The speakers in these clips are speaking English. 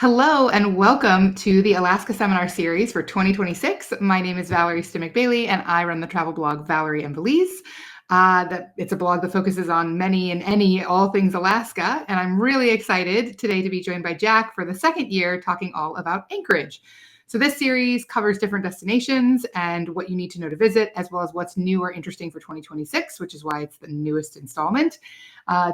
Hello and welcome to the Alaska Seminar Series for 2026. My name is Valerie Stimmick-Bailey and I run the travel blog Valerie and Valise. It's a blog that focuses on all things Alaska. And I'm really excited today to be joined by Jack for the second year talking all about Anchorage. So this series covers different destinations and what you need to know to visit, as well as what's new or interesting for 2026, which is why it's the newest installment.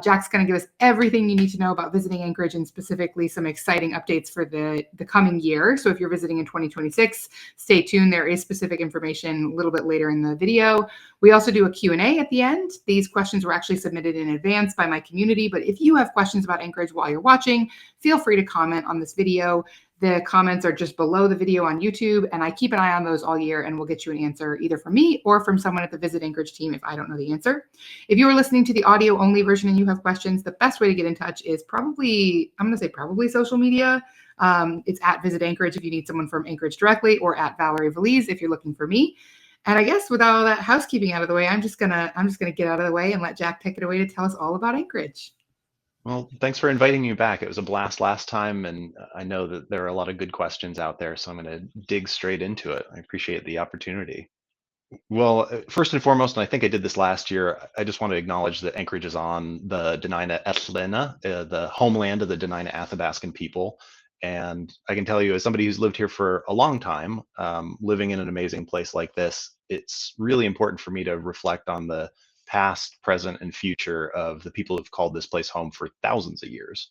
Jack's going to give us everything you need to know about visiting Anchorage and specifically some exciting updates for the coming year. So if you're visiting in 2026, stay tuned. There is specific information a little bit later in the video. We also do a Q&A at the end. These questions were actually submitted in advance by my community, but if you have questions about Anchorage while you're watching, feel free to comment on this video. The comments are just below the video on YouTube, and I keep an eye on those all year, and we'll get you an answer either from me or from someone at the Visit Anchorage team if I don't know the answer. If you are listening to the audio-only version and you have questions, the best way to get in touch is probably social media. It's at Visit Anchorage if you need someone from Anchorage directly, or at Valerie Valise if you're looking for me. And I guess with all that housekeeping out of the way, I'm just gonna get out of the way and let Jack take it away to tell us all about Anchorage. Well, thanks for inviting me back. It was a blast last time, and I know that there are a lot of good questions out there, so I'm going to dig straight into it. I appreciate the opportunity. Well, first and foremost, and I think I did this last year, I just want to acknowledge that Anchorage is on the Dena'ina Ethlena, the homeland of the Dena'ina Athabaskan people. And I can tell you, as somebody who's lived here for a long time, living in an amazing place like this, it's really important for me to reflect on the past, present, and future of the people who've called this place home for thousands of years.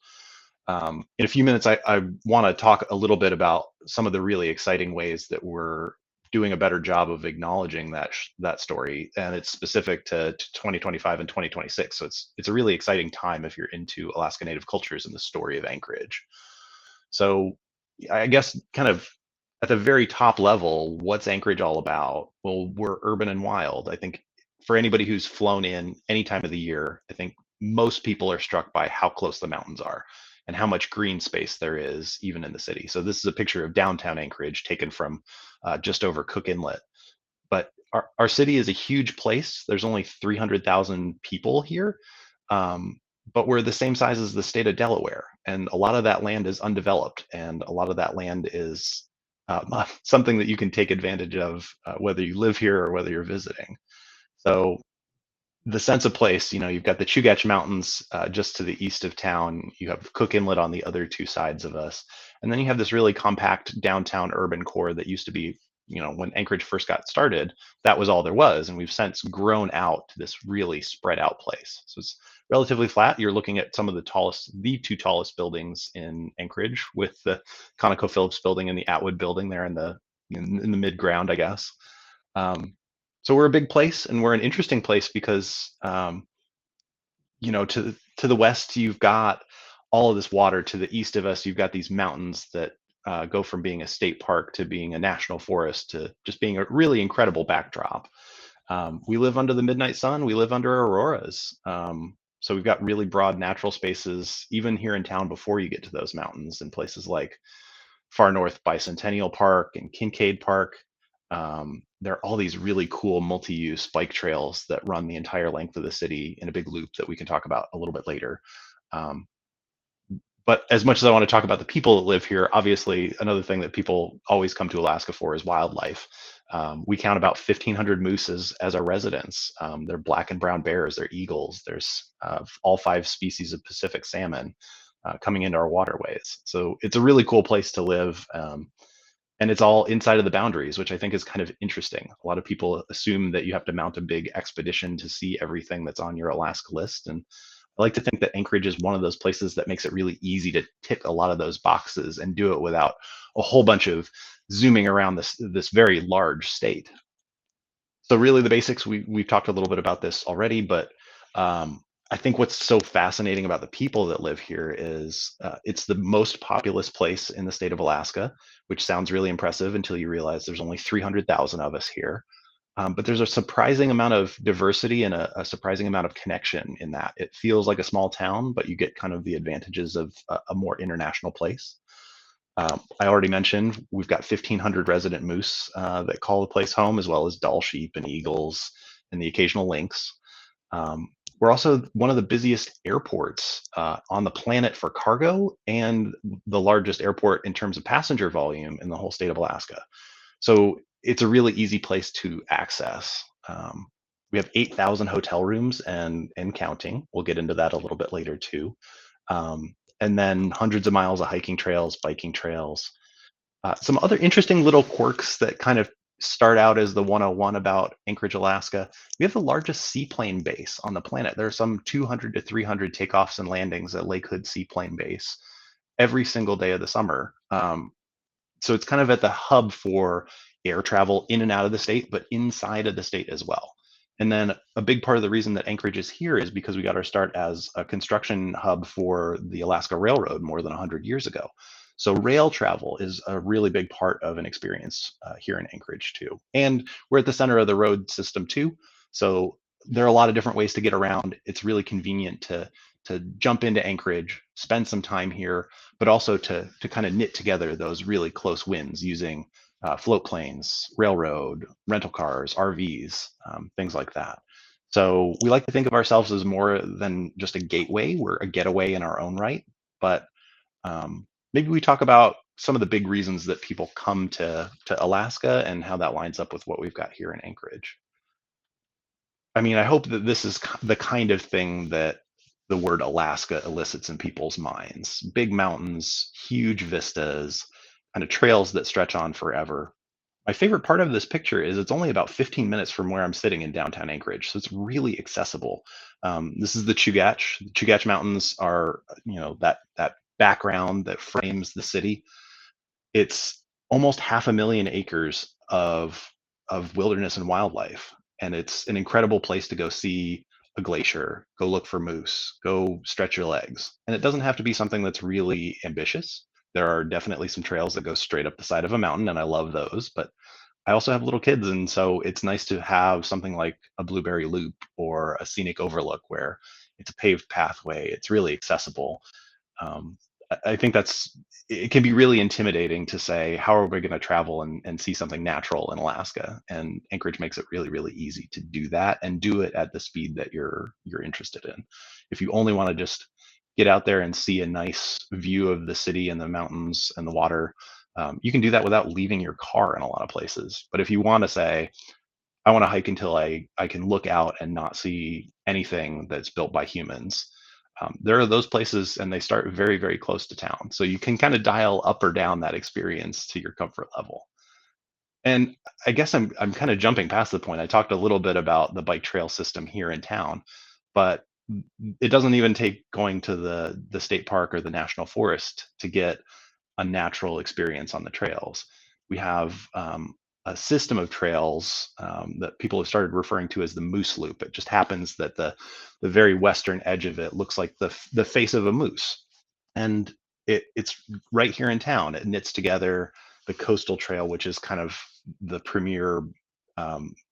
In a few minutes, I want to talk a little bit about some of the really exciting ways that we're doing a better job of acknowledging that story, and it's specific to 2025 and 2026. So it's a really exciting time if you're into Alaska Native cultures and the story of Anchorage. So I guess kind of at the very top level, what's Anchorage all about? Well, we're urban and wild. I think for anybody who's flown in any time of the year, I think most people are struck by how close the mountains are and how much green space there is even in the city. So this is a picture of downtown Anchorage taken from just over Cook Inlet. But our city is a huge place. There's only 300,000 people here, but we're the same size as the state of Delaware. And a lot of that land is undeveloped, and a lot of that land is something that you can take advantage of, whether you live here or whether you're visiting. So the sense of place, you've got the Chugach Mountains just to the east of town. You have Cook Inlet on the other two sides of us. And then you have this really compact downtown urban core that used to be, when Anchorage first got started, that was all there was. And we've since grown out to this really spread out place. So it's relatively flat. You're looking at some of the two tallest buildings in Anchorage, with the ConocoPhillips building and the Atwood building there in the mid ground, I guess. So we're a big place, and we're an interesting place because, to the west, you've got all of this water. To the east of us, you've got these mountains that go from being a state park to being a national forest to just being a really incredible backdrop. We live under the midnight sun. We live under auroras. So we've got really broad natural spaces, even here in town before you get to those mountains, in places like Far North Bicentennial Park and Kincaid Park. There are all these really cool multi-use bike trails that run the entire length of the city in a big loop that we can talk about a little bit later. But as much as I want to talk about the people that live here, obviously another thing that people always come to Alaska for is wildlife. We count about 1,500 moose as our residents. They're black and brown bears, they're eagles, there's all 5 species of Pacific salmon coming into our waterways. So it's a really cool place to live. And it's all inside of the boundaries, which I think is kind of interesting. A lot of people assume that you have to mount a big expedition to see everything that's on your Alaska list. And I like to think that Anchorage is one of those places that makes it really easy to tick a lot of those boxes and do it without a whole bunch of zooming around this very large state. So really the basics, we've talked a little bit about this already, but I think what's so fascinating about the people that live here is it's the most populous place in the state of Alaska, which sounds really impressive until you realize there's only 300,000 of us here. But there's a surprising amount of diversity and a surprising amount of connection in that. It feels like a small town, but you get kind of the advantages of a more international place. I already mentioned we've got 1,500 resident moose that call the place home, as well as Dall sheep and eagles and the occasional lynx. We're also one of the busiest airports on the planet for cargo and the largest airport in terms of passenger volume in the whole state of Alaska. So it's a really easy place to access. We have 8,000 hotel rooms and counting. We'll get into that a little bit later too. And then hundreds of miles of hiking trails, biking trails. Some other interesting little quirks that kind of start out as the 101 about Anchorage, Alaska. We have the largest seaplane base on the planet. There are some 200 to 300 takeoffs and landings at Lake Hood Seaplane Base every single day of the summer. So it's kind of at the hub for air travel in and out of the state, but inside of the state as well. And then a big part of the reason that Anchorage is here is because we got our start as a construction hub for the Alaska Railroad more than 100 years ago. So rail travel is a really big part of an experience here in Anchorage too. And we're at the center of the road system too. So there are a lot of different ways to get around. It's really convenient to jump into Anchorage, spend some time here, but also to kind of knit together those really close wins using float planes, railroad, rental cars, RVs, things like that. So we like to think of ourselves as more than just a gateway. We're a getaway in our own right. But maybe we talk about some of the big reasons that people come to Alaska and how that lines up with what we've got here in Anchorage. I mean, I hope that this is the kind of thing that the word Alaska elicits in people's minds. Big mountains, huge vistas, kind of trails that stretch on forever. My favorite part of this picture is it's only about 15 minutes from where I'm sitting in downtown Anchorage, so it's really accessible. This is the Chugach. The Chugach Mountains are, that background that frames the city. It's almost 500,000 acres of wilderness and wildlife, and it's an incredible place to go see a glacier, go look for moose, go stretch your legs. And it doesn't have to be something that's really ambitious. There are definitely some trails that go straight up the side of a mountain, and I love those. But I also have little kids, and so it's nice to have something like a blueberry loop or a scenic overlook where it's a paved pathway. It's really accessible. I think it can be really intimidating to say, how are we going to travel and see something natural in Alaska? And Anchorage makes it really, really easy to do that and do it at the speed that you're interested in. If you only want to just get out there and see a nice view of the city and the mountains and the water, you can do that without leaving your car in a lot of places. But if you want to say, I want to hike until I can look out and not see anything that's built by humans. There are those places, and they start very, very close to town. So you can kind of dial up or down that experience to your comfort level. And I guess I'm kind of jumping past the point. I talked a little bit about the bike trail system here in town, but it doesn't even take going to the state park or the national forest to get a natural experience on the trails. We have a system of trails that people have started referring to as the moose loop. It just happens that the very western edge of it looks like the face of a moose, and it's right here in town. It knits together the coastal trail, which is kind of the premier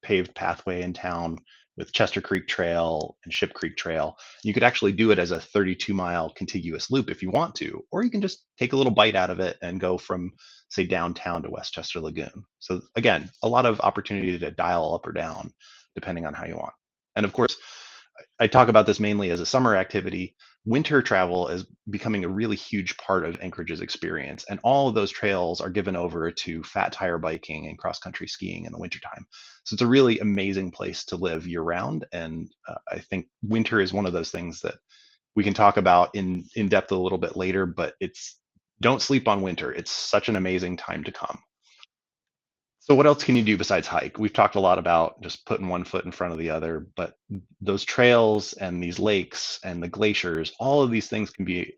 paved pathway in town, with Chester Creek Trail and Ship Creek Trail. You could actually do it as a 32-mile contiguous loop if you want to, or you can just take a little bite out of it and go from, say, downtown to Westchester Lagoon. So again, a lot of opportunity to dial up or down depending on how you want. And of course, I talk about this mainly as a summer activity. Winter travel is becoming a really huge part of Anchorage's experience, and all of those trails are given over to fat tire biking and cross country skiing in the wintertime. So it's a really amazing place to live year round, and I think winter is one of those things that we can talk about in depth a little bit later. But it's don't sleep on winter. It's such an amazing time to come. So what else can you do besides hike? We've talked a lot about just putting one foot in front of the other, but those trails and these lakes and the glaciers, all of these things can be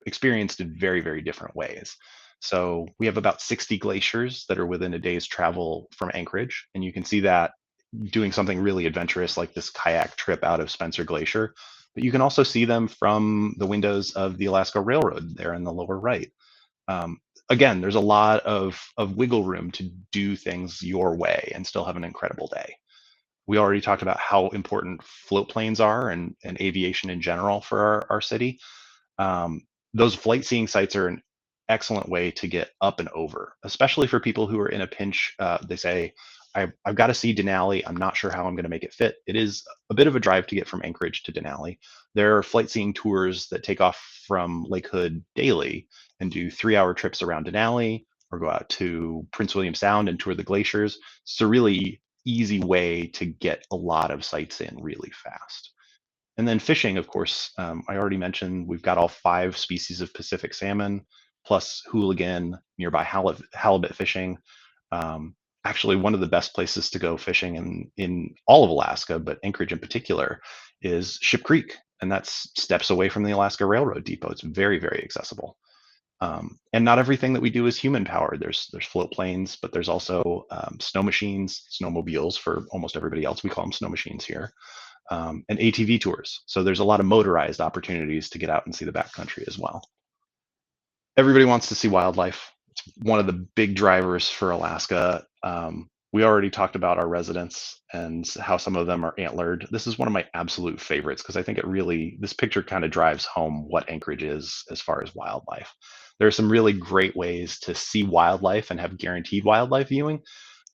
experienced in very, very different ways. So we have about 60 glaciers that are within a day's travel from Anchorage, and you can see that doing something really adventurous like this kayak trip out of Spencer Glacier. But you can also see them from the windows of the Alaska Railroad there in the lower right. Again, there's a lot of wiggle room to do things your way and still have an incredible day. We already talked about how important float planes are and aviation in general for our city. Um, those flight seeing sites are an excellent way to get up and over, especially for people who are in a pinch. They say, I've got to see Denali. I'm not sure how I'm going to make it fit. It is a bit of a drive to get from Anchorage to Denali. There are flight seeing tours that take off from Lake Hood daily and do 3 hour trips around Denali, or go out to Prince William Sound and tour the glaciers. It's a really easy way to get a lot of sights in really fast. And then fishing, of course, I already mentioned we've got all 5 species of Pacific salmon, plus hooligan, nearby halibut fishing. Um, Actually, one of the best places to go fishing in all of Alaska, but Anchorage in particular, is Ship Creek. And that's steps away from the Alaska Railroad Depot. It's very, very accessible. And not everything that we do is human powered. There's float planes, but there's also snow machines, snowmobiles for almost everybody else. We call them snow machines here, and ATV tours. So there's a lot of motorized opportunities to get out and see the backcountry as well. Everybody wants to see wildlife. It's one of the big drivers for Alaska. We already talked about our residents and how some of them are antlered. This is one of my absolute favorites because I think this picture kind of drives home what Anchorage is as far as wildlife. There are some really great ways to see wildlife and have guaranteed wildlife viewing.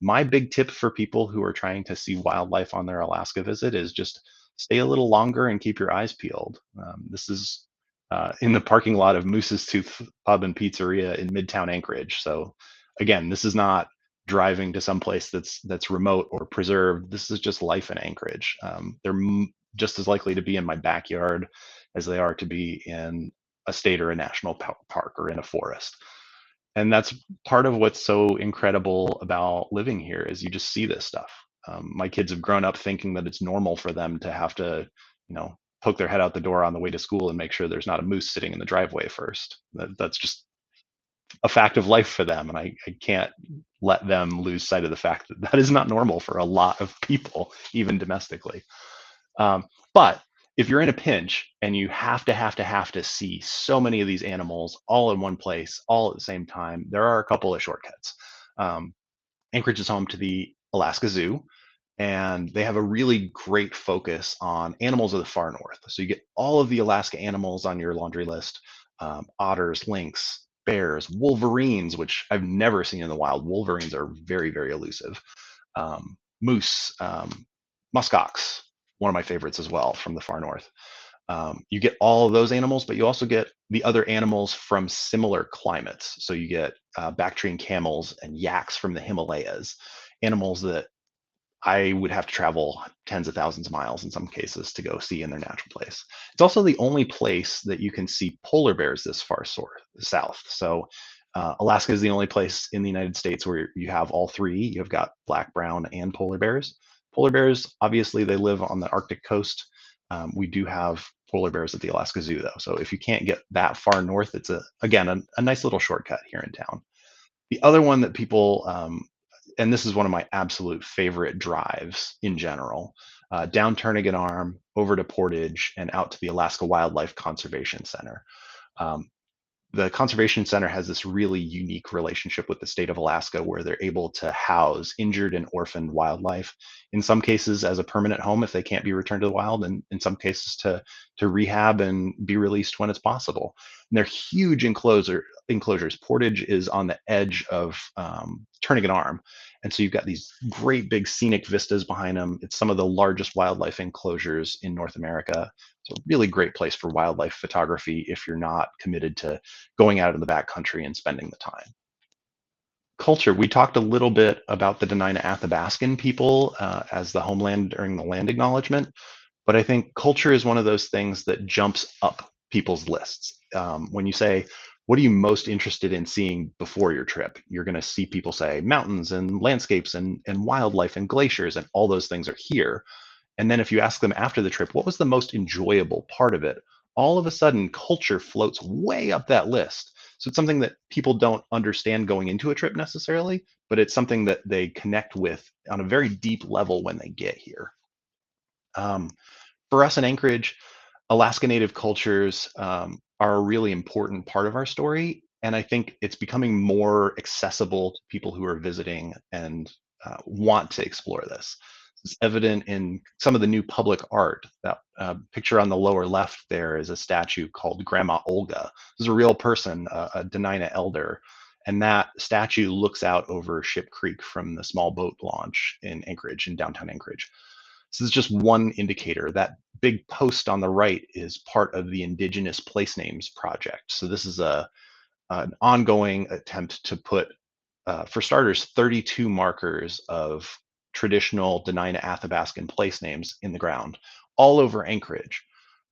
My big tip for people who are trying to see wildlife on their Alaska visit is just stay a little longer and keep your eyes peeled. This is in the parking lot of Moose's Tooth Pub and Pizzeria in Midtown Anchorage. So again, this is not driving to some place that's remote or preserved. This is just life in Anchorage. They're just as likely to be in my backyard as they are to be in a state or a national park or in a forest. And that's part of what's so incredible about living here is you just see this stuff. My kids have grown up thinking that it's normal for them to have to, poke their head out the door on the way to school and make sure there's not a moose sitting in the driveway first. That's just a fact of life for them. And I can't let them lose sight of the fact that that is not normal for a lot of people, even domestically. But if you're in a pinch and you have to see so many of these animals all in one place, all at the same time, there are a couple of shortcuts. Anchorage is home to the Alaska Zoo, and they have a really great focus on animals of the far north. So you get all of the Alaska animals on your laundry list: otters, lynx, bears, wolverines, which I've never seen in the wild. Wolverines are very, very elusive. Moose, muskox, one of my favorites as well from the far north. You get all of those animals, but you also get the other animals from similar climates. So you get Bactrian camels and yaks from the Himalayas, animals that I would have to travel tens of thousands of miles in some cases to go see in their natural place. It's also the only place that you can see polar bears this far south. So Alaska is the only place in the United States where you have all three. You've got black, brown, and polar bears. Polar bears, obviously, they live on the Arctic coast. We do have polar bears at the Alaska Zoo, though. So if you can't get that far north, it's again a nice little shortcut here in town. The other one that people, and this is one of my absolute favorite drives in general, down Turnagain Arm, over to Portage, and out to the Alaska Wildlife Conservation Center. The Conservation Center has this really unique relationship with the state of Alaska where they're able to house injured and orphaned wildlife, in some cases as a permanent home if they can't be returned to the wild, and in some cases to rehab and be released when it's possible. And they're huge enclosures. Portage is on the edge of Turnagain Arm. And so you've got these great big scenic vistas behind them. It's some of the largest wildlife enclosures in North America. It's a really great place for wildlife photography if you're not committed to going out in the backcountry and spending the time. Culture. We talked a little bit about the Dena'ina Athabascan people as the homeland during the land acknowledgement, but I think culture is one of those things that jumps up people's lists. When you say, what are you most interested in seeing before your trip? You're going to see people say mountains and landscapes and wildlife and glaciers, and all those things are here. And then if you ask them after the trip, what was the most enjoyable part of it? All of a sudden, culture floats way up that list. So it's something that people don't understand going into a trip necessarily, but it's something that they connect with on a very deep level when they get here. For us in Anchorage, Alaska Native cultures are a really important part of our story. And I think it's becoming more accessible to people who are visiting and want to explore this. It's evident in some of the new public art. That picture on the lower left there is a statue called Grandma Olga. This is a real person, a Dena'ina elder. And that statue looks out over Ship Creek from the small boat launch in Anchorage, in downtown Anchorage. So this is just one indicator. That big post on the right is part of the Indigenous Place Names Project. So this is an ongoing attempt to put, for starters, 32 markers of traditional Dena'ina Athabascan place names in the ground all over Anchorage.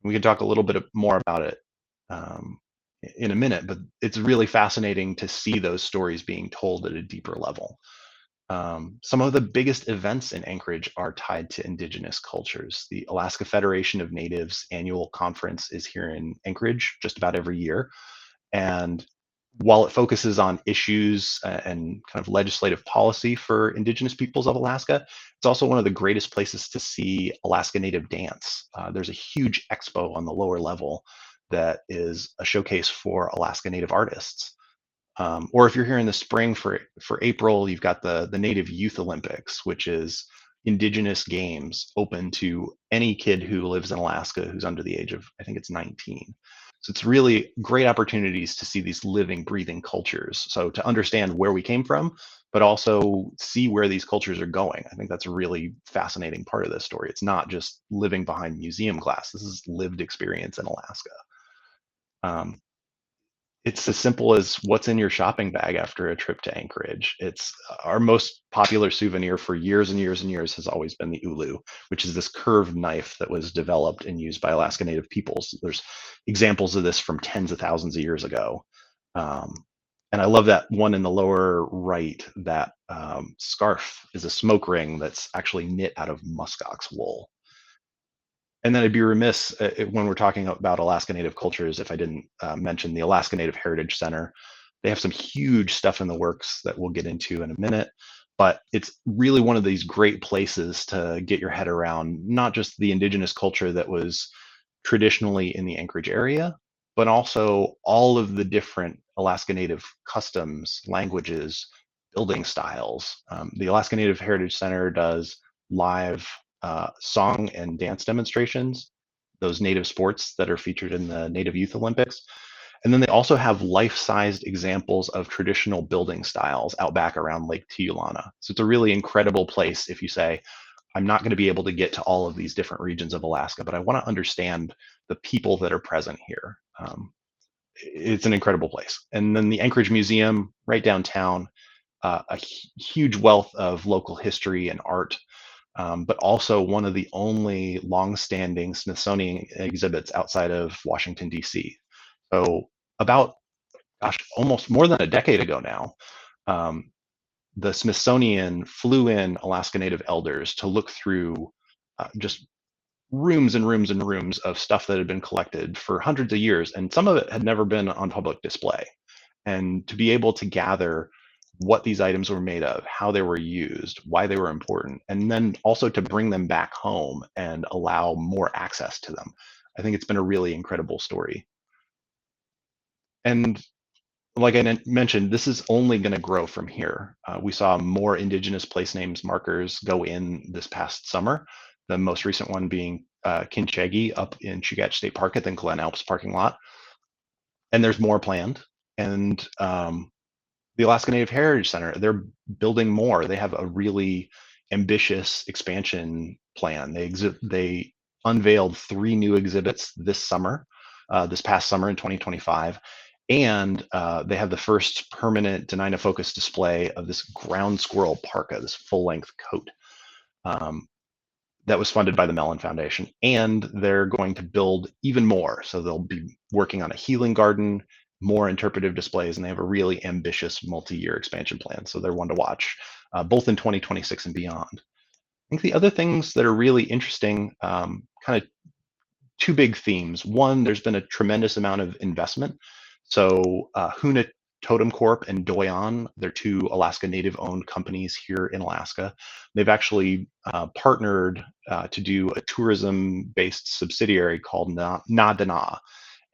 We can talk a little bit more about it um, in a minute, but it's really fascinating to see those stories being told at a deeper level. Some of the biggest events in Anchorage are tied to Indigenous cultures. The Alaska Federation of Natives annual conference is here in Anchorage just about every year. And while it focuses on issues and kind of legislative policy for Indigenous peoples of Alaska, it's also one of the greatest places to see Alaska Native dance. There's a huge expo on the lower level that is a showcase for Alaska Native artists. Or if you're here in the spring for April, you've got the Native Youth Olympics, which is Indigenous games open to any kid who lives in Alaska who's under the age of, I think it's 19. So it's really great opportunities to see these living, breathing cultures. So to understand where we came from, but also see where these cultures are going. I think that's a really fascinating part of this story. It's not just living behind museum glass. This is lived experience in Alaska. Um, it's as simple as what's in your shopping bag after a trip to Anchorage. It's our most popular souvenir for years and years and years has always been the ulu, which is this curved knife that was developed and used by Alaska Native peoples. There's examples of this from tens of thousands of years ago. Um, and I love that one in the lower right, that scarf is a smoke ring that's actually knit out of muskox wool. And then I'd be remiss when we're talking about Alaska Native cultures if I didn't mention the Alaska Native Heritage Center. They have some huge stuff in the works that we'll get into in a minute, but it's really one of these great places to get your head around not just the indigenous culture that was traditionally in the Anchorage area, but also all of the different Alaska Native customs, languages, building styles. The Alaska Native Heritage Center does live song and dance demonstrations, those native sports that are featured in the Native Youth Olympics. And then they also have life-sized examples of traditional building styles out back around Lake Tiulana. So it's a really incredible place if you say, I'm not going to be able to get to all of these different regions of Alaska, but I want to understand the people that are present here. It's an incredible place. And then the Anchorage Museum right downtown, huge wealth of local history and art, but also one of the only long-standing Smithsonian exhibits outside of Washington, D.C. So about, gosh, almost more than a decade ago now, um, the Smithsonian flew in Alaska Native elders to look through just rooms and rooms and rooms of stuff that had been collected for hundreds of years, and some of it had never been on public display. And to be able to gather what these items were made of, how they were used, why they were important, and then also to bring them back home and allow more access to them. I think it's been a really incredible story. And like I mentioned, this is only going to grow from here. We saw more Indigenous place names markers go in this past summer, the most recent one being Kinchegi up in Chugach State Park at the Glen Alps parking lot. And there's more planned. And the Alaska Native Heritage Center, they're building more. They have a really ambitious expansion plan. They unveiled 3 new exhibits this summer, this past summer in 2025. And they have the first permanent Dena'ina focused display of this ground squirrel parka, this full length coat. That was funded by the Mellon Foundation, and they're going to build even more. So they'll be working on a healing garden, more interpretive displays, and they have a really ambitious multi-year expansion plan. So they're one to watch, both in 2026 and beyond. I think the other things that are really interesting, kind of 2 big themes. One, there's been a tremendous amount of investment. So Huna Totem Corp and Doyon, they're 2 Alaska Native owned companies here in Alaska. They've actually partnered to do a tourism based subsidiary called Na Dana.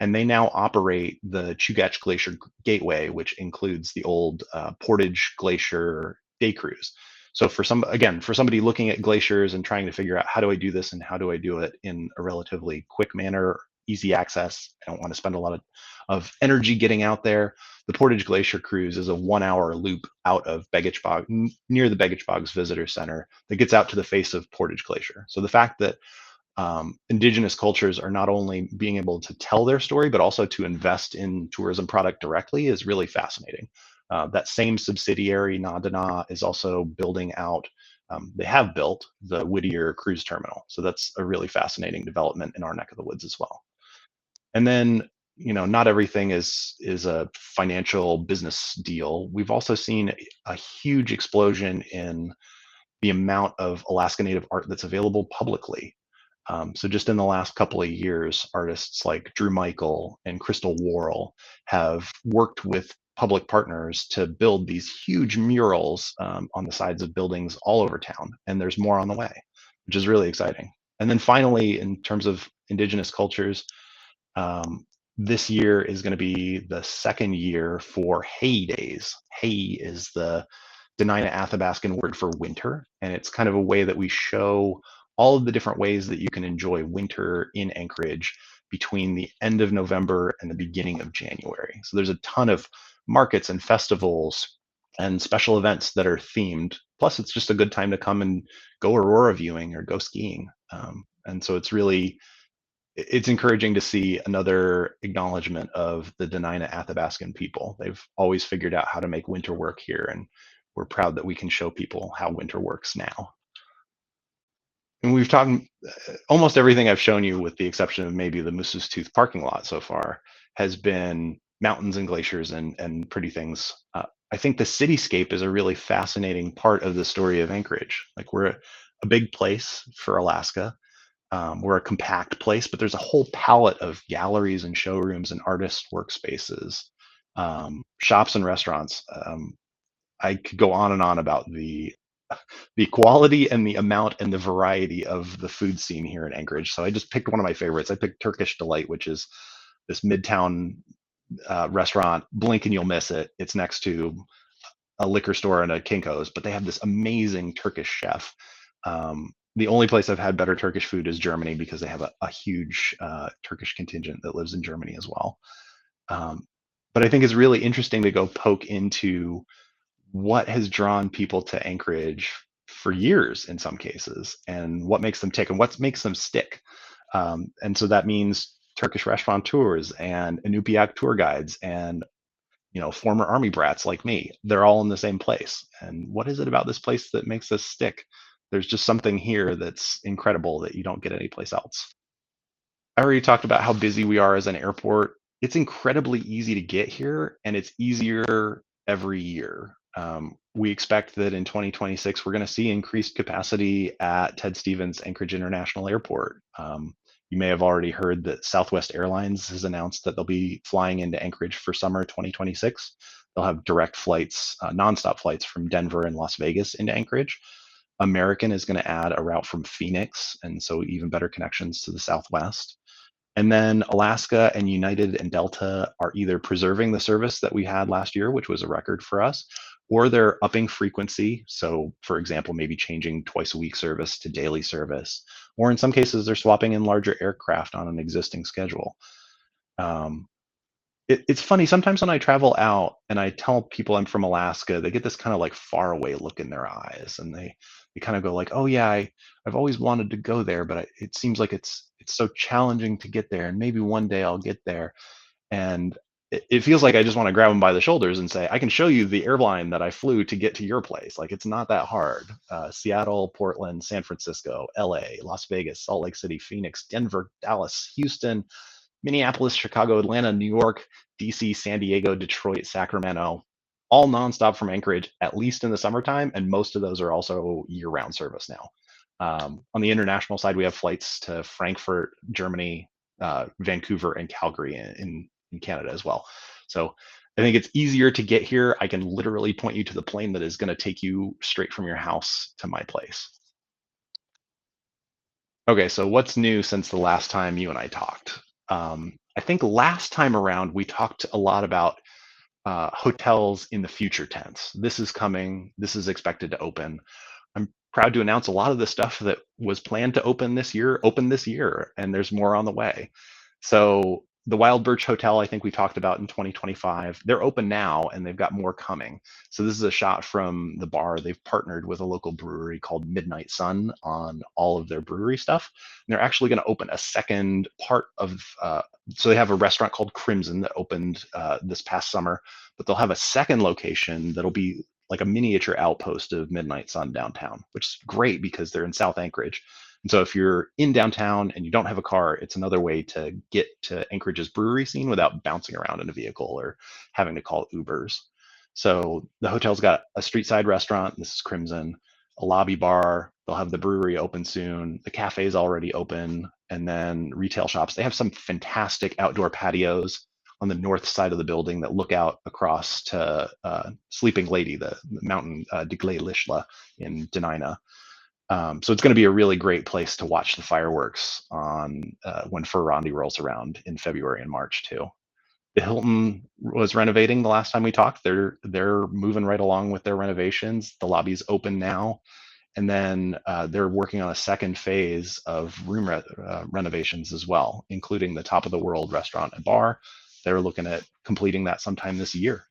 And they now operate the Chugach Glacier Gateway, which includes the old Portage Glacier day cruise. So for somebody looking at glaciers and trying to figure out how do I do this and how do I do it in a relatively quick manner easy access. I don't want to spend a lot of energy getting out there. The Portage Glacier cruise is a 1 hour loop out of Baggage Bog, near the Baggage Bogs Visitor Center, that gets out to the face of Portage Glacier. So the fact that indigenous cultures are not only being able to tell their story, but also to invest in tourism product directly is really fascinating. That same subsidiary, Nadana, is also building out, they have built the Whittier Cruise Terminal. So that's a really fascinating development in our neck of the woods as well. And then, not everything is a financial business deal. We've also seen a huge explosion in the amount of Alaskan Native art that's available publicly. So just in the last couple of years, artists like Drew Michael and Crystal Worrell have worked with public partners to build these huge murals on the sides of buildings all over town. And there's more on the way, which is really exciting. And then finally, in terms of indigenous cultures, this year is going to be the second year for Hay Days. Hay is the Dena'ina Athabascan word for winter, and it's kind of a way that we show all of the different ways that you can enjoy winter in Anchorage between the end of November and the beginning of January. So there's a ton of markets and festivals and special events that are themed. Plus, it's just a good time to come and go aurora viewing or go skiing. And so it's encouraging to see another acknowledgement of the Dena'ina Athabascan people. They've always figured out how to make winter work here, and we're proud that we can show people how winter works now. And we've talked almost everything I've shown you, with the exception of maybe the Moose's Tooth parking lot so far, has been mountains and glaciers and pretty things. I think the cityscape is a really fascinating part of the story of Anchorage. Like, we're a big place for Alaska. We're a compact place, but there's a whole palette of galleries and showrooms and artist workspaces, shops and restaurants. I could go on and on about the quality and the amount and the variety of the food scene here in Anchorage. So I just picked one of my favorites. I picked Turkish Delight, which is this midtown restaurant. Blink and you'll miss it. It's next to a liquor store and a Kinko's, but they have this amazing Turkish chef. The only place I've had better Turkish food is Germany, because they have a huge Turkish contingent that lives in Germany as well. But I think it's really interesting to go poke into what has drawn people to Anchorage for years in some cases, and what makes them tick and what makes them stick. And so that means Turkish restaurateurs and Inupiaq tour guides and former army brats like me. They're all in the same place. And what is it about this place that makes us stick? There's just something here that's incredible that you don't get anyplace else. I already talked about how busy we are as an airport. It's incredibly easy to get here, and it's easier every year. We expect that in 2026, we're going to see increased capacity at Ted Stevens Anchorage International Airport. You may have already heard that Southwest Airlines has announced that they'll be flying into Anchorage for summer 2026. They'll have direct flights, nonstop flights from Denver and Las Vegas into Anchorage. American is going to add a route from Phoenix, and so even better connections to the Southwest. And then Alaska and United and Delta are either preserving the service that we had last year, which was a record for us, or they're upping frequency. So, for example, maybe changing twice a week service to daily service, or in some cases, they're swapping in larger aircraft on an existing schedule. It's funny, sometimes when I travel out and I tell people I'm from Alaska, they get this kind of like far away look in their eyes, and they kind of go like, "Oh yeah, I've always wanted to go there, but it seems like it's so challenging to get there, and maybe one day I'll get there." And it feels like I just want to grab them by the shoulders and say, "I can show you the airline that I flew to get to your place. Like, it's not that hard." Seattle, Portland, San Francisco, LA, Las Vegas, Salt Lake City, Phoenix, Denver, Dallas, Houston, Minneapolis, Chicago, Atlanta, New York, DC, San Diego, Detroit, Sacramento, all nonstop from Anchorage, at least in the summertime. And most of those are also year-round service now. On the international side, we have flights to Frankfurt, Germany, Vancouver, and Calgary in Canada as well. So I think it's easier to get here. I can literally point you to the plane that is going to take you straight from your house to my place. Okay, so what's new since the last time you and I talked? I think last time around we talked a lot about hotels in the future tense. This is coming. This is expected to open. I'm proud to announce a lot of the stuff that was planned to open this year, and there's more on the way. So the Wild Birch Hotel, I think we talked about in 2025. They're open now and they've got more coming. So this is a shot from the bar. They've partnered with a local brewery called Midnight Sun on all of their brewery stuff. And they're actually going to open a second part of, so they have a restaurant called Crimson that opened this past summer, but they'll have a second location that'll be like a miniature outpost of Midnight Sun downtown, which is great because they're in South Anchorage. And so if you're in downtown and you don't have a car, it's another way to get to Anchorage's brewery scene without bouncing around in a vehicle or having to call Ubers. So the hotel's got a street side restaurant. This is Crimson, a lobby bar. They'll have the brewery open soon. The cafe's already open, and then retail shops. They have some fantastic outdoor patios on the north side of the building that look out across to Sleeping Lady, the mountain Digley Lishla in Denina. So it's going to be a really great place to watch the fireworks on when Furrandi rolls around in February and March too. The Hilton was renovating the last time we talked. They're moving right along with their renovations. The lobby's open now, and then they're working on a second phase of renovations as well, including the Top of the World restaurant and bar. They're looking at completing that sometime this year.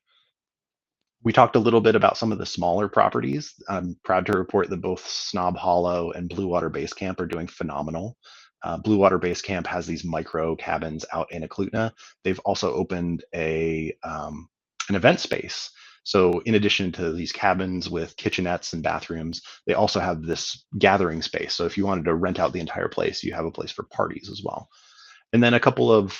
We talked a little bit about some of the smaller properties. I'm proud to report that both Snob Hollow and Blue Water Base Camp are doing phenomenal. Blue Water Base Camp has these micro cabins out in Eklutna. They've also opened an event space. So in addition to these cabins with kitchenettes and bathrooms, they also have this gathering space. So if you wanted to rent out the entire place, you have a place for parties as well. And then a couple of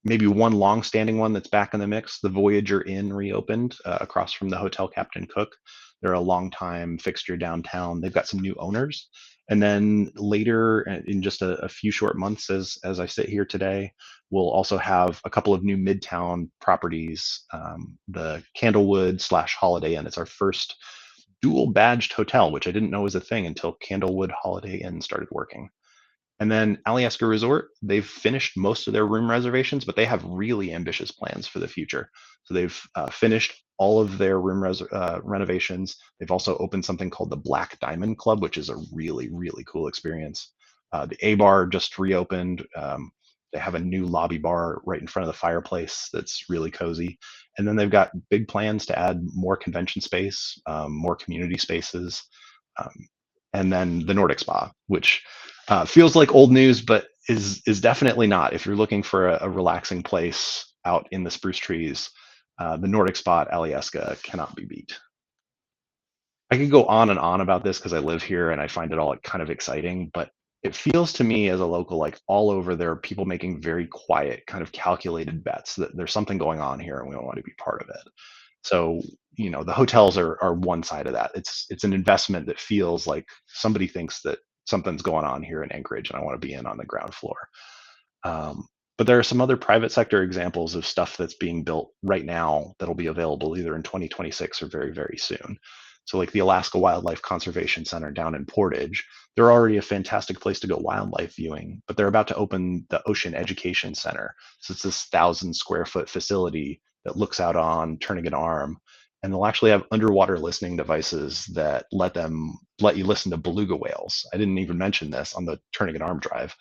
maybe one long-standing one that's back in the mix. The Voyager Inn reopened across from the Hotel Captain Cook. They're a long-time fixture downtown. They've got some new owners. And then later, in just a few short months, as I sit here today, we'll also have a couple of new Midtown properties. The Candlewood / Holiday Inn. It's our first dual badged hotel, which I didn't know was a thing until Candlewood Holiday Inn started working. And then Alyeska Resort, they've finished most of their room reservations, but they have really ambitious plans for the future. So they've finished all of their renovations. They've also opened something called the Black Diamond Club, which is a really, really cool experience. The A Bar just reopened. They have a new lobby bar right in front of the fireplace that's really cozy. And then they've got big plans to add more convention space, more community spaces, um, and then the Nordic Spa, which feels like old news, but is definitely not. If you're looking for a relaxing place out in the spruce trees, the Nordic Spa at Alyeska cannot be beat. I could go on and on about this because I live here and I find it all like, kind of exciting, but it feels to me as a local like all over there are people making very quiet, kind of calculated bets that there's something going on here and we don't want to be part of it. So, the hotels are one side of that. It's an investment that feels like somebody thinks that something's going on here in Anchorage and I want to be in on the ground floor. Um, but there are some other private sector examples of stuff that's being built right now that'll be available either in 2026 or very, very soon. So like the Alaska Wildlife Conservation Center down in Portage, they're already a fantastic place to go wildlife viewing, but they're about to open the Ocean Education Center. So it's this 1,000 square foot facility that looks out on Turnagain Arm, and they'll actually have underwater listening devices that let you listen to beluga whales. I didn't even mention this on the Turnagain Arm drive,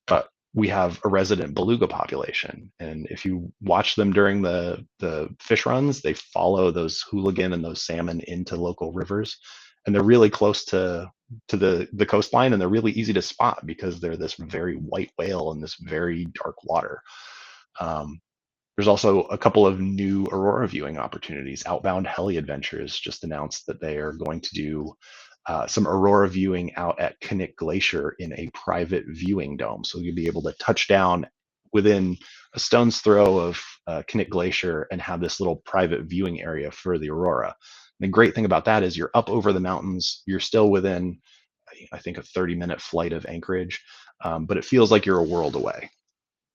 but we have a resident beluga population, and if you watch them during the fish runs, they follow those hooligan and those salmon into local rivers, and they're really close to the coastline, and they're really easy to spot because they're this very white whale in this very dark water. Um, there's also a couple of new aurora viewing opportunities. Outbound Heli Adventures just announced that they are going to do some aurora viewing out at Knik Glacier in a private viewing dome. So you'll be able to touch down within a stone's throw of Knik Glacier and have this little private viewing area for the aurora. And the great thing about that is you're up over the mountains, you're still within, I think, a 30-minute flight of Anchorage, but it feels like you're a world away.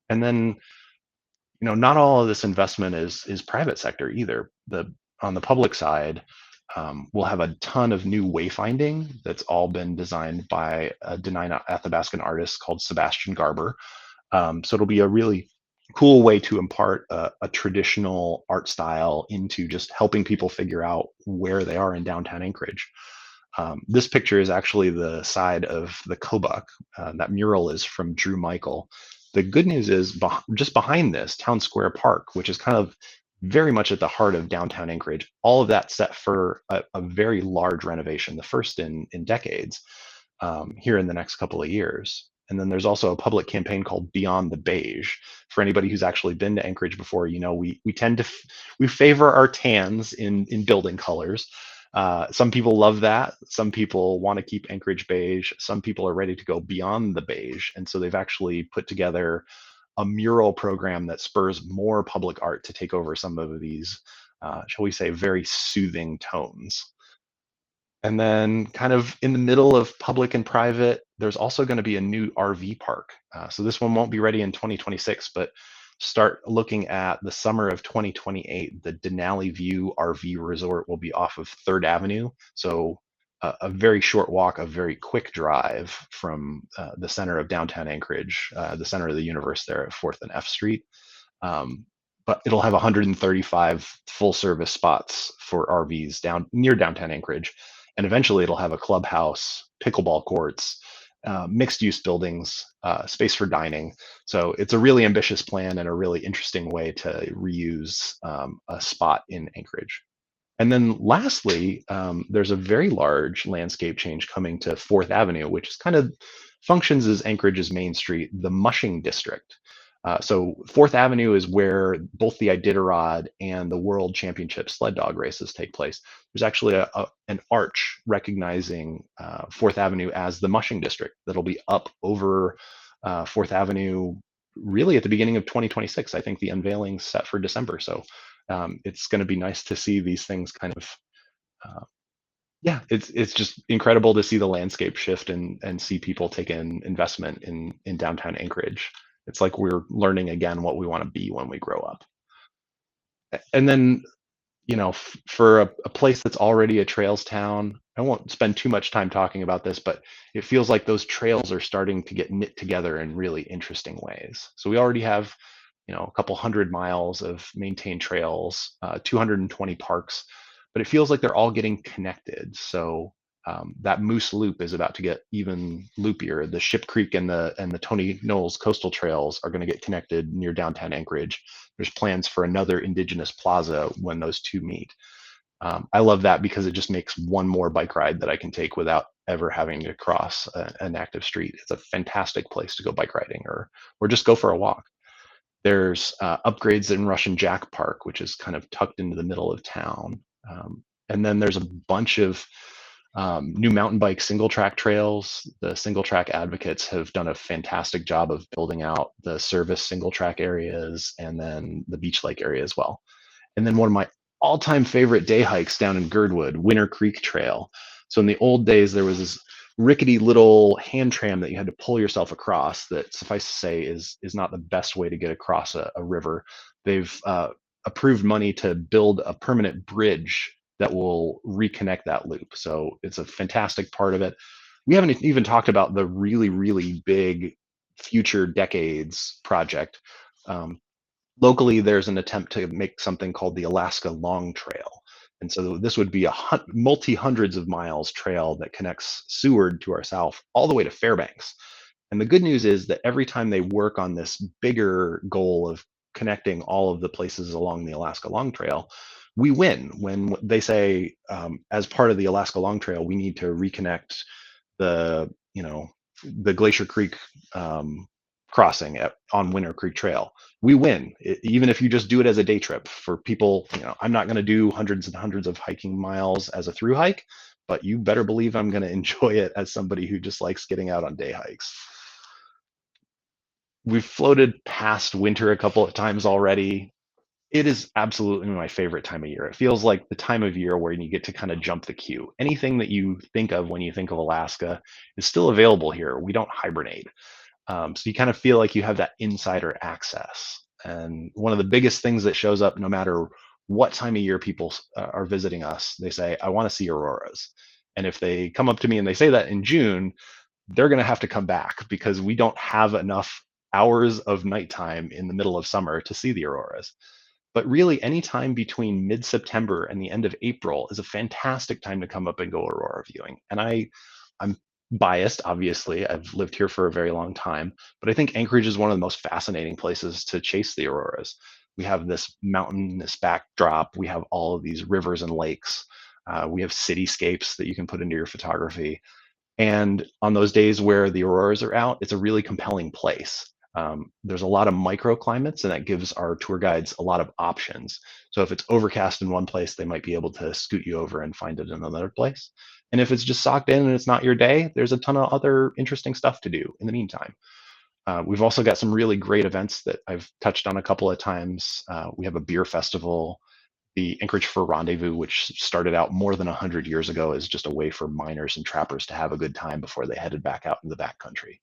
And then not all of this investment is private sector either. On the public side, we'll have a ton of new wayfinding that's all been designed by a Denina Athabascan artist called Sebastian Garber. So it'll be a really cool way to impart a traditional art style into just helping people figure out where they are in downtown Anchorage. This picture is actually the side of the Kobuk. That mural is from Drew Michael. The good news is just behind this, Town Square Park, which is kind of very much at the heart of downtown Anchorage, all of that set for a very large renovation, the first in decades, here in the next couple of years. And then there's also a public campaign called Beyond the Beige. For anybody who's actually been to Anchorage before, we tend to we favor our tans in building colors. Some people love that. Some people want to keep Anchorage beige. Some people are ready to go beyond the beige, and so they've actually put together a mural program that spurs more public art to take over some of these, shall we say, very soothing tones. And then, kind of in the middle of public and private, there's also going to be a new RV park. So this one won't be ready in 2026, but start looking at the summer of 2028. The Denali View RV Resort will be off of 3rd Avenue. So a very short walk, a very quick drive from the center of downtown Anchorage, the center of the universe there at 4th and F Street. Um, but it'll have 135 full service spots for RVs down near downtown Anchorage. And eventually it'll have a clubhouse, pickleball courts, mixed use buildings, space for dining. So it's a really ambitious plan and a really interesting way to reuse a spot in Anchorage. And then lastly, there's a very large landscape change coming to 4th Avenue, which is kind of functions as Anchorage's main street, the Mushing District. So 4th Avenue is where both the Iditarod and the World Championship sled dog races take place. There's actually an arch recognizing 4th Avenue as the Mushing District that'll be up over 4th Avenue really at the beginning of 2026. I think the unveiling's set for December. So it's going to be nice to see these things kind of yeah, it's just incredible to see the landscape shift and see people take in investment in downtown Anchorage. It's like we're learning again what we want to be when we grow up. And then, for a place that's already a trails town, I won't spend too much time talking about this, but it feels like those trails are starting to get knit together in really interesting ways. So we already have, a couple 100 miles of maintained trails, 220 parks, but it feels like they're all getting connected. So that Moose Loop is about to get even loopier. The Ship Creek and the Tony Knowles coastal trails are going to get connected near downtown Anchorage. There's plans for another Indigenous Plaza when those two meet. I love that because it just makes one more bike ride that I can take without ever having to cross an active street. It's a fantastic place to go bike riding or just go for a walk. There's upgrades in Russian Jack Park, which is kind of tucked into the middle of town. And then there's a bunch of new mountain bike single track trails. The single track advocates have done a fantastic job of building out the service single track areas and then the beach lake area as well. And then one of my all-time favorite day hikes down in Girdwood, Winter Creek Trail. So in the old days, there was this rickety little hand tram that you had to pull yourself across that, suffice to say, is not the best way to get across a river. They've approved money to build a permanent bridge that will reconnect that loop. So it's a fantastic part of it. We haven't even talked about the really, really big future decades project. Locally, there's an attempt to make something called the Alaska Long Trail. And so this would be a multi-hundreds of miles trail that connects Seward to our south all the way to Fairbanks. And the good news is that every time they work on this bigger goal of connecting all of the places along the Alaska Long Trail, we win when they say, as part of the Alaska Long Trail, we need to reconnect the, the Glacier Creek crossing on Winter Creek Trail. We win, even if you just do it as a day trip. For people, I'm not going to do hundreds and hundreds of hiking miles as a through hike, but you better believe I'm going to enjoy it as somebody who just likes getting out on day hikes. We've floated past winter a couple of times already. It is absolutely my favorite time of year. It feels like the time of year where you get to kind of jump the queue. Anything that you think of when you think of Alaska is still available here. We don't hibernate. So you kind of feel like you have that insider access. And one of the biggest things that shows up no matter what time of year people are visiting us, they say, I want to see auroras. And if they come up to me and they say that in June, they're going to have to come back because we don't have enough hours of nighttime in the middle of summer to see the auroras. But really, any time between mid-September and the end of April is a fantastic time to come up and go aurora viewing. And I'm biased, obviously. I've lived here for a very long time, but I think Anchorage is one of the most fascinating places to chase the auroras. We have this mountainous backdrop. We have all of these rivers and lakes. We have cityscapes that you can put into your photography. And on those days where the auroras are out, it's a really compelling place. There's a lot of microclimates, and that gives our tour guides a lot of options. So if it's overcast in one place, they might be able to scoot you over and find it in another place. And if it's just socked in and it's not your day, there's a ton of other interesting stuff to do in the meantime. We've also got some really great events that I've touched on a couple of times. We have a beer festival, the Anchorage Fur Rendezvous, which started out more than 100 years ago as just a way for miners and trappers to have a good time before they headed back out in the backcountry.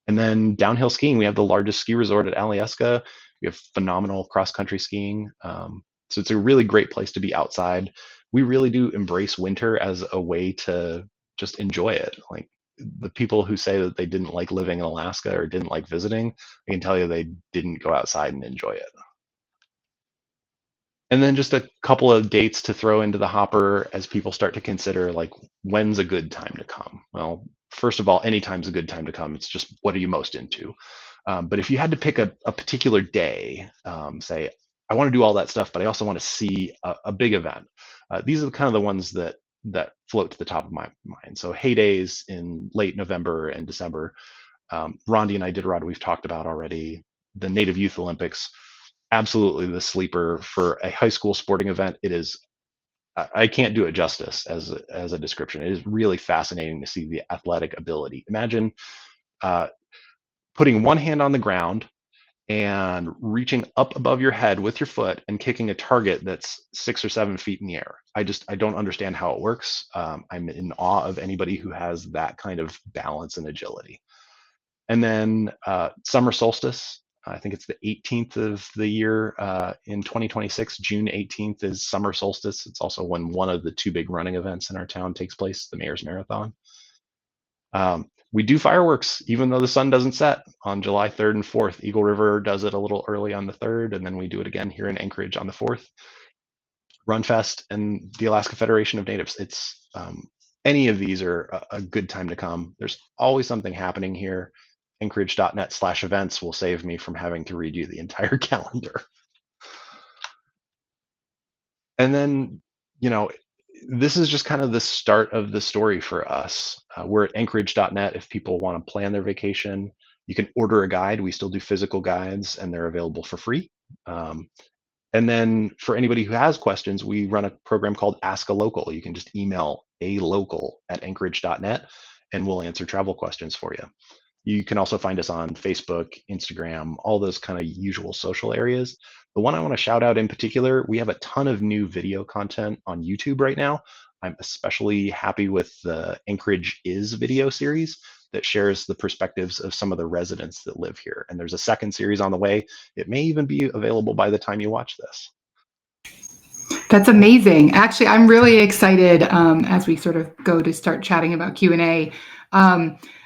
And then downhill skiing, we have the largest ski resort at Alyeska. We have phenomenal cross-country skiing. So it's a really great place to be outside. We really do embrace winter as a way to just enjoy it. Like the people who say that they didn't like living in Alaska or didn't like visiting, I can tell you they didn't go outside and enjoy it. And then just a couple of dates to throw into the hopper as people start to consider, like, when's a good time to come? Well, first of all, anytime's a good time to come. It's just what are you most into? But if you had to pick a particular day, say, I want to do all that stuff, but I also want to see a big event. These are kind of the ones that float to the top of my mind. So heydays in late November and December. Rondi and Iditarod we've talked about already. The Native Youth Olympics, absolutely the sleeper for a high school sporting event. It is, I can't do it justice as a description. It is really fascinating to see the athletic ability. Imagine putting one hand on the ground and reaching up above your head with your foot and kicking a target that's 6 or 7 feet in the air. I don't understand how it works. I'm in awe of anybody who has that kind of balance and agility. And then summer solstice, I think it's the 18th of the year in 2026. June 18th is summer solstice. It's also when one of the two big running events in our town takes place, the Mayor's Marathon. We do fireworks even though the sun doesn't set on July 3rd and 4th. Eagle River does it a little early on the 3rd, and then we do it again here in Anchorage on the 4th. Runfest and the Alaska Federation of Natives. It's any of these are a good time to come. There's always something happening here. Anchorage.net/events will save me from having to read you the entire calendar. And then, this is just kind of the start of the story for us. We're at Anchorage.net if people want to plan their vacation. You can order a guide. We still do physical guides, and they're available for free. And then for anybody who has questions, we run a program called Ask a Local. You can just email alocal@anchorage.net, and we'll answer travel questions for you. You can also find us on Facebook, Instagram, all those kind of usual social areas. The one I want to shout out in particular, we have a ton of new video content on YouTube right now. I'm especially happy with the Anchorage Is video series that shares the perspectives of some of the residents that live here. And there's a second series on the way. It may even be available by the time you watch this. That's amazing. Actually, I'm really excited as we sort of go to start chatting about Q&A.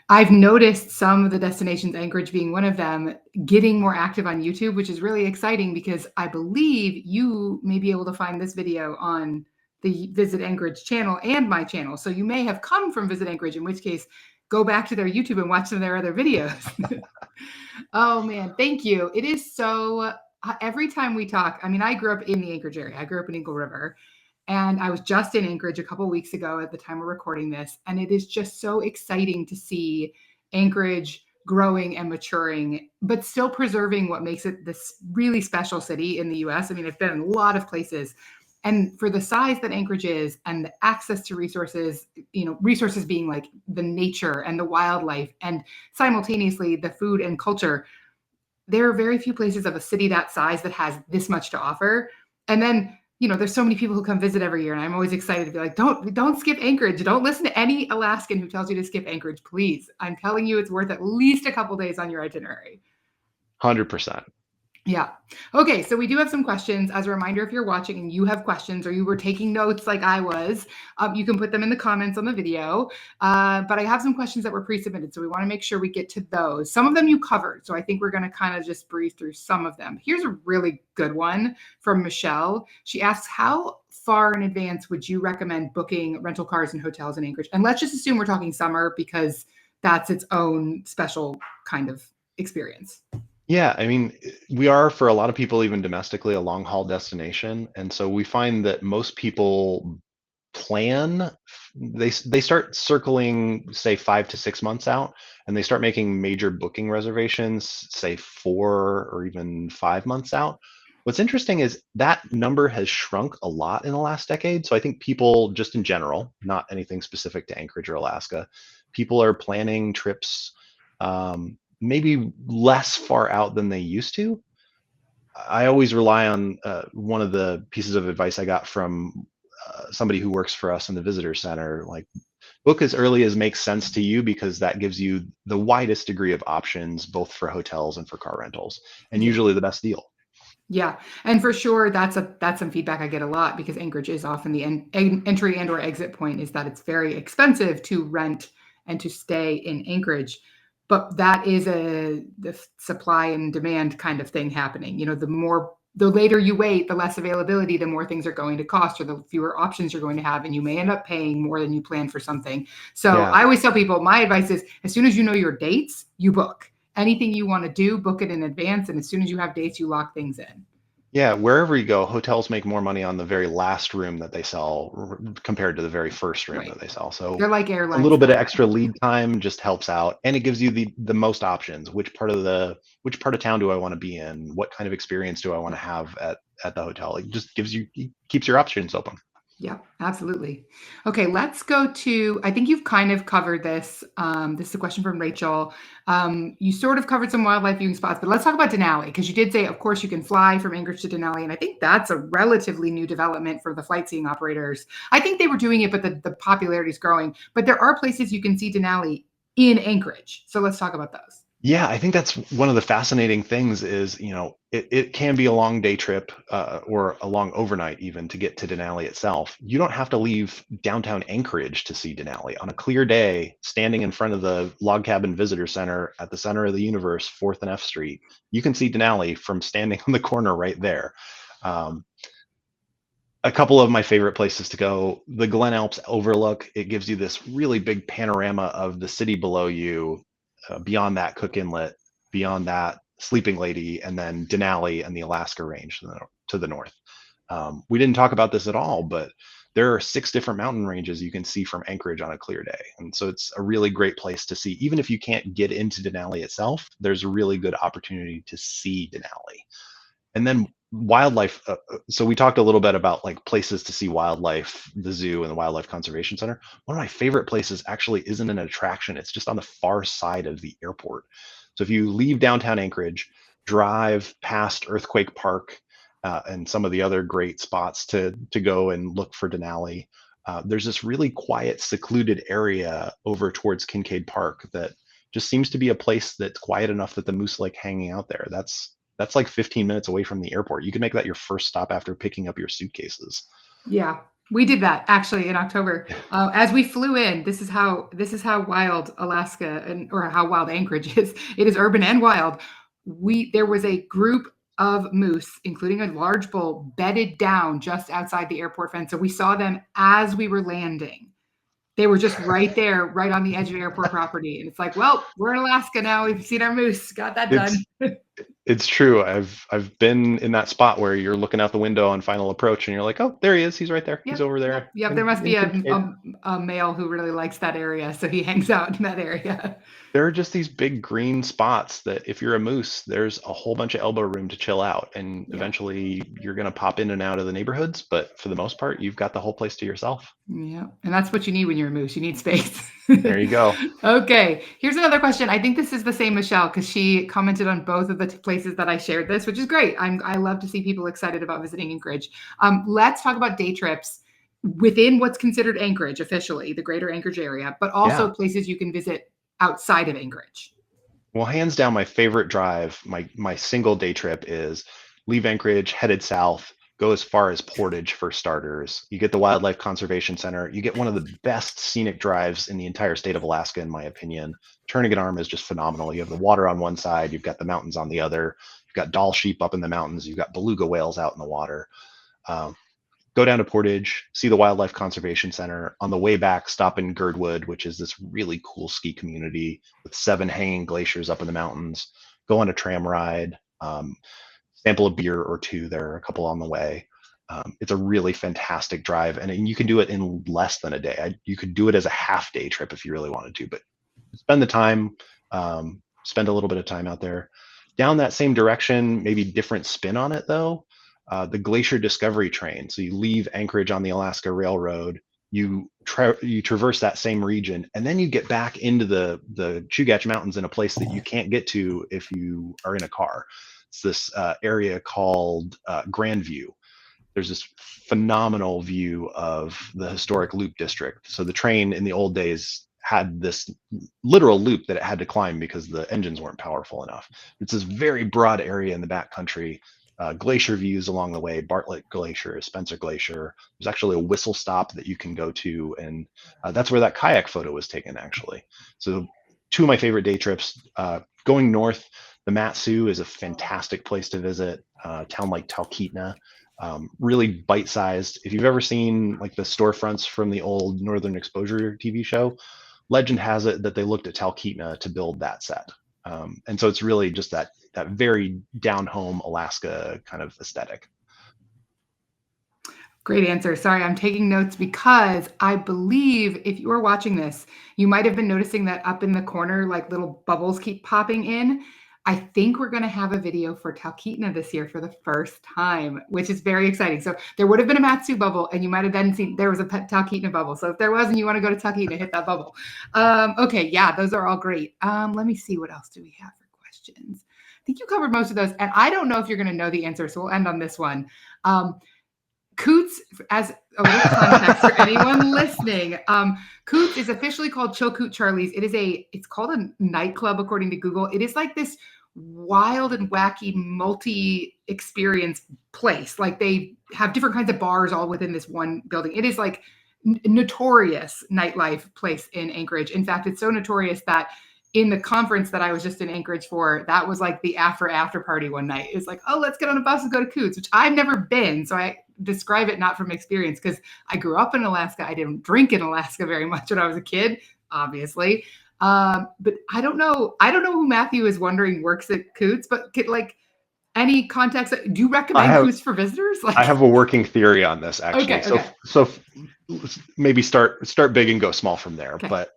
I've noticed some of the destinations, Anchorage being one of them, getting more active on YouTube, which is really exciting because I believe you may be able to find this video on the Visit Anchorage channel and my channel. So you may have come from Visit Anchorage, in which case, go back to their YouTube and watch some of their other videos. Oh, man. Thank you. It is so, every time we talk, I mean, I grew up in the Anchorage area. I grew up in Eagle River. And I was just in Anchorage a couple of weeks ago at the time we're recording this. And it is just so exciting to see Anchorage growing and maturing, but still preserving what makes it this really special city in the US. I mean, I've been in a lot of places. And for the size that Anchorage is and the access to resources, resources being like the nature and the wildlife and simultaneously the food and culture, there are very few places of a city that size that has this much to offer. And then, there's so many people who come visit every year, and I'm always excited to be like, don't skip Anchorage. Don't listen to any Alaskan who tells you to skip Anchorage, please. I'm telling you, it's worth at least a couple days on your itinerary. 100%. Yeah. Okay. So we do have some questions. As a reminder, if you're watching and you have questions or you were taking notes like I was, you can put them in the comments on the video. But I have some questions that were pre-submitted. So we want to make sure we get to those. Some of them you covered. So I think we're going to kind of just breeze through some of them. Here's a really good one from Michelle. She asks, how far in advance would you recommend booking rental cars and hotels in Anchorage? And let's just assume we're talking summer because that's its own special kind of experience. Yeah, I mean, we are for a lot of people, even domestically, a long haul destination. And so we find that most people plan, they start circling, say, 5 to 6 months out, and they start making major booking reservations, say 4 or even 5 months out. What's interesting is that number has shrunk a lot in the last decade. So I think people, just in general, not anything specific to Anchorage or Alaska, people are planning trips maybe less far out than they used to. I always rely on one of the pieces of advice I got from somebody who works for us in the visitor center, like book as early as makes sense to you, because that gives you the widest degree of options, both for hotels and for car rentals, and Yeah. usually the best deal. Yeah, and for sure, that's some feedback I get a lot because Anchorage is often the entry and or exit point is that it's very expensive to rent and to stay in Anchorage, but that is the supply and demand kind of thing happening. You know, the later you wait, the less availability, the more things are going to cost, or the fewer options you're going to have, and you may end up paying more than you planned for something. So Yeah. I always tell people, my advice is as soon as you know your dates, you book. Anything you want to do, book it in advance. And as soon as you have dates, you lock things in. Yeah, wherever you go, hotels make more money on the very last room that they sell compared to the very first room Right. that they sell. So They're like a airlines little bit of that extra way. lead time just helps out, and it gives you the most options. Which part of town do I want to be in? What kind of experience do I want to have at the hotel? It just it keeps your options open. Yeah, absolutely. Okay, let's go to, I think you've kind of covered this. This is a question from Rachel. You sort of covered some wildlife viewing spots, but let's talk about Denali, because you did say, of course, you can fly from Anchorage to Denali. And I think that's a relatively new development for the flight seeing operators. I think they were doing it, but the popularity is growing. But there are places you can see Denali in Anchorage. So let's talk about those. Yeah, I think that's one of the fascinating things is, it can be a long day trip or a long overnight even to get to Denali itself. You don't have to leave downtown Anchorage to see Denali. On a clear day, standing in front of the Log Cabin Visitor Center at the center of the universe, 4th and F Street, you can see Denali from standing on the corner right there. Um, a couple of my favorite places to go, the Glen Alps overlook. It gives you this really big panorama of the city below you, beyond that Cook Inlet, beyond that Sleeping Lady, and then Denali and the Alaska Range to the north. We didn't talk about this at all, but there are 6 different mountain ranges you can see from Anchorage on a clear day. And so it's a really great place to see. Even if you can't get into Denali itself, there's a really good opportunity to see Denali. And then wildlife. So we talked a little bit about like places to see wildlife, the zoo and the Wildlife Conservation Center. One of my favorite places actually isn't an attraction. It's just on the far side of the airport. So if you leave downtown Anchorage, drive past Earthquake Park and some of the other great spots to go and look for Denali. There's this really quiet, secluded area over towards Kincaid Park that just seems to be a place that's quiet enough that the moose like hanging out there. That's like 15 minutes away from the airport. You can make that your first stop after picking up your suitcases. Yeah, we did that actually in October. As we flew in, this is how wild Alaska and or how wild Anchorage is. It is urban and wild. There was a group of moose, including a large bull, bedded down just outside the airport fence. So we saw them as we were landing. They were just right there, right on the edge of airport property. And it's like, well, we're in Alaska now. We've seen our moose. Got that done. It's it's true. I've been in that spot where you're looking out the window on final approach and you're like, oh, there he is. He's right there. He's Yep, over yep, there yep. There in, must be in a, Kincaid. a, a male who really likes that area, so he hangs out in that area. There are just these big green spots that if you're a moose, there's a whole bunch of elbow room to chill out. And Yeah, eventually you're going to pop in and out of the neighborhoods. But for the most part, you've got the whole place to yourself. yeah. And that's what you need when you're a moose. You need space. There you go. Okay, here's another question. I think this is the same Michelle because she commented on both of the places that I shared this, which is great. I love to see people excited about visiting Anchorage. Let's talk about day trips within what's considered Anchorage officially, the greater Anchorage area, but also Yeah. places you can visit outside of Anchorage. Well, hands down, my favorite drive, my single day trip is leave Anchorage, headed south, go as far as Portage for starters. You get the Wildlife Conservation Center. You get one of the best scenic drives in the entire state of Alaska, in my opinion. Turnagain Arm is just phenomenal. You have the water on one side, you've got the mountains on the other. You've got Dall sheep up in the mountains. You've got beluga whales out in the water. Um, go down to Portage, see the Wildlife Conservation Center. On the way back, stop in Girdwood, which is this really cool ski community with 7 hanging glaciers up in the mountains. Go on a tram ride, sample a beer or two. There are a couple on the way. It's a really fantastic drive, and you can do it in less than a day. You could do it as a half-day trip if you really wanted to, but spend the time, spend a little bit of time out there. Down that same direction, maybe different spin on it though. The Glacier Discovery Train. So you leave Anchorage on the Alaska Railroad, you traverse that same region, and then you get back into the Chugach Mountains in a place that you can't get to if you are in a car. It's this area called Grandview. There's this phenomenal view of the historic Loop District. So the train in the old days had this literal loop that it had to climb because the engines weren't powerful enough. It's this very broad area in the backcountry. Glacier views along the way, Bartlett Glacier, Spencer Glacier. There's actually a whistle stop that you can go to, and that's where that kayak photo was taken, actually. So 2 of my favorite day trips. Going north, the Mat-Su is a fantastic place to visit. Town like Talkeetna, really bite-sized. If you've ever seen like the storefronts from the old Northern Exposure TV show, legend has it that they looked at Talkeetna to build that set. And so it's really just that very down home Alaska kind of aesthetic. Great answer. Sorry, I'm taking notes because I believe if you are watching this, you might have been noticing that up in the corner, like little bubbles keep popping in. I think we're going to have a video for Talkeetna this year for the first time, which is very exciting. So there would have been a Mat-Su bubble, and you might have then seen there was a Talkeetna bubble. So if there was and you want to go to Talkeetna, hit that bubble. Okay, yeah, those are all great. Let me see, what else do we have for questions? I think you covered most of those, and I don't know if you're going to know the answer, so we'll end on this one. Coots, as a little context for anyone listening, Coots is officially called Chilkoot Charlie's. It's called a nightclub according to Google. It is like this wild and wacky multi-experience place. Like they have different kinds of bars all within this one building. It is like notorious nightlife place in Anchorage. In fact, it's so notorious that in the conference that I was just in Anchorage for, that was like the after party one night. It's like, oh, let's get on a bus and go to Coots, which I've never been. So I describe it not from experience because I grew up in Alaska. I didn't drink in Alaska very much when I was a kid, obviously. But I don't know who Matthew is wondering works at Coots, but like any context, do you recommend Coots for visitors? Like, I have a working theory on this, actually. Okay. So maybe start big and go small from there. Okay. But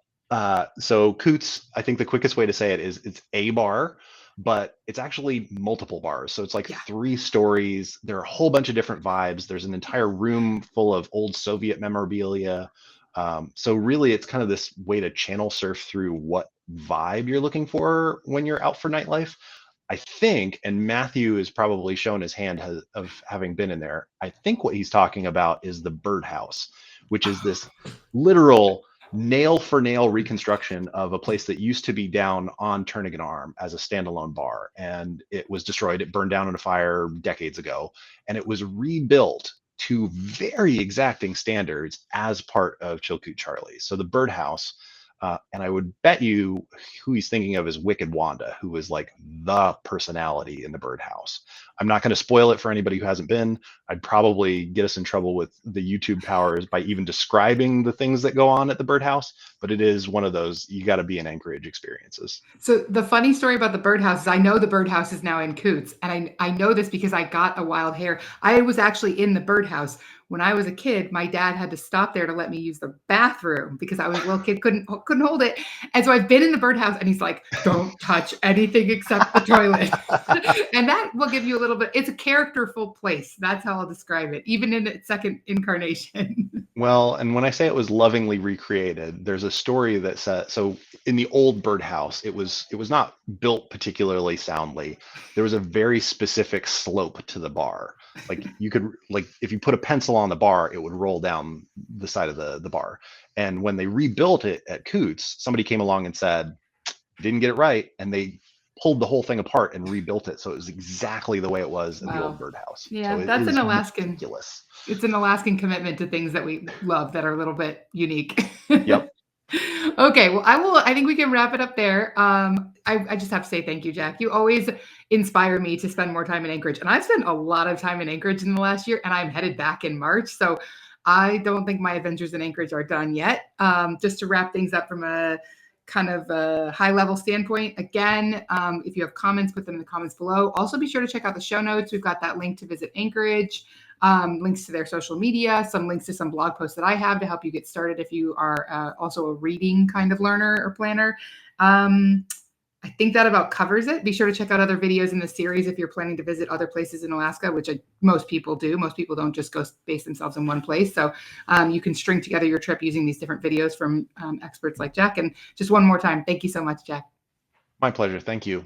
so Coots, I think the quickest way to say it is it's a bar, but it's actually multiple bars. So it's like 3 stories. There are a whole bunch of different vibes. There's an entire room full of old Soviet memorabilia. So really, it's kind of this way to channel surf through what vibe you're looking for when you're out for nightlife. I think, and Matthew has probably shown his hand of having been in there. I think what he's talking about is the Birdhouse, which is this literal nail for nail reconstruction of a place that used to be down on Turnagain Arm as a standalone bar, and it was destroyed. It burned down in a fire decades ago, and it was rebuilt to very exacting standards as part of Chilkoot Charlie's. So the Birdhouse, and I would bet you who he's thinking of is Wicked Wanda, who is like the personality in the Birdhouse. I'm not going to spoil it for anybody who hasn't been. I'd probably get us in trouble with the YouTube powers by even describing the things that go on at the Birdhouse, but it is one of those you got to be in Anchorage experiences. So the funny story about the Birdhouse is I know the Birdhouse is now in Coots, and I know this because I got a wild hair. I was actually in the Birdhouse. When I was a kid, my dad had to stop there to let me use the bathroom because I was a little kid, couldn't hold it. And so I've been in the Birdhouse, and he's like, don't touch anything except the toilet. And that will give you a little bit, it's a characterful place. That's how I'll describe it, even in its second incarnation. Well, and when I say it was lovingly recreated, there's a story that says, so in the old Birdhouse, it was not built particularly soundly. There was a very specific slope to the bar. Like you could, like if you put a pencil on the bar, it would roll down the side of the bar. And when they rebuilt it at Coots, somebody came along and said, didn't get it right. And they pulled the whole thing apart and rebuilt it. So it was exactly the way it was in the old Birdhouse. Yeah, so that's an Alaskan. Ridiculous. It's an Alaskan commitment to things that we love that are a little bit unique. Yep. Okay, well, I think we can wrap it up there. I just have to say thank you, Jack. You always inspire me to spend more time in Anchorage. And I've spent a lot of time in Anchorage in the last year, and I'm headed back in March. So I don't think my adventures in Anchorage are done yet. Just to wrap things up from a kind of a high level standpoint, again, if you have comments, put them in the comments below. Also, be sure to check out the show notes. We've got that link to visit Anchorage. Links to their social media, some links to some blog posts that I have to help you get started if you are also a reading kind of learner or planner. I think that about covers it. Be sure to check out other videos in the series if you're planning to visit other places in Alaska, which most people do. Most people don't just go base themselves in one place. So you can string together your trip using these different videos from experts like Jack. And just one more time, thank you so much, Jack. My pleasure. Thank you.